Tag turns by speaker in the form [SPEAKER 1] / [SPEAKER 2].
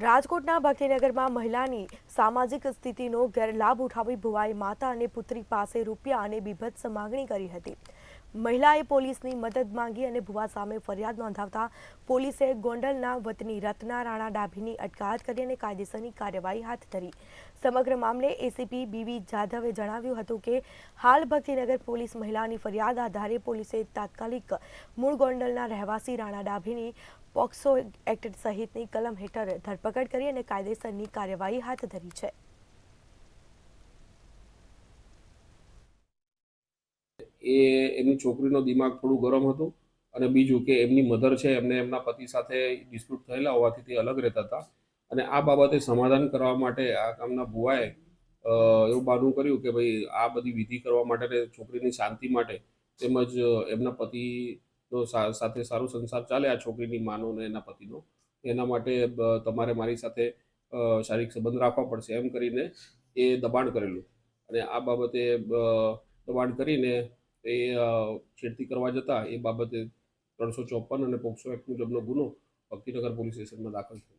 [SPEAKER 1] રાજકોટના ભક્તિનગરમાં મહિલાની સામાજિક સ્થિતિનો ગેરલાભ ઉઠાવી ભુવાએ માતા અને પુત્રી પાસે રૂપિયા અને બીભત્સ માગણી કરી હતી। મહિલાએ પોલીસની મદદ માંગી અને ભુવા સામે ફરિયાદ નોંધાવતા પોલીસે ગોંડલના વતની રત્ના રાણા ડાભીની અટકાયત કરી અને કાયદેસરની કાર્યવાહી હાથ ધરી। સમગ્ર મામલે એસીપી બીવી જાધવે જણાવ્યું હતું કે હાલ ભક્તિનગર પોલીસ મહિલાની ફરિયાદ આધારે પોલીસે તાત્કાલિક મૂળ ગોંડલના રહેવાસી રાણા ડાભીની પોક્સો એક્ટ સહિતની કલમ હેઠળ ધરપકડ કરી અને કાયદેસરની કાર્યવાહી હાથ ધરી છે।
[SPEAKER 2] એમની છોકરીનો દિમાગ થોડું ગરમ હતું અને બીજું કે એમની મધર છે એમને એમના પતિ સાથે ડિસ્પ્યુટ થયેલા હોવાથી તે અલગ રહેતા હતા અને આ બાબતે સમાધાન કરવા માટે આ ગામના ભુવાએ એવું બહાનું કર્યું કે ભાઈ આ બધી વિધિ કરવા માટે છોકરીની શાંતિ માટે તેમજ એમના પતિનો સાથે સારો સંસાર ચાલે આ છોકરીની માનો ને એના પતિનો એના માટે તમારે મારી સાથે શારીરિક સંબંધ રાખવા પડશે એમ કરીને એ દબાણ કરેલું અને આ બાબતે દબાણ કરીને એ છેડતી કરવા જતા એ બાબતે 354 અને પોક્સો એક્ટ મુજબનો ગુનો ભક્તિનગર પોલીસ સ્ટેશનમાં દાખલ થયો।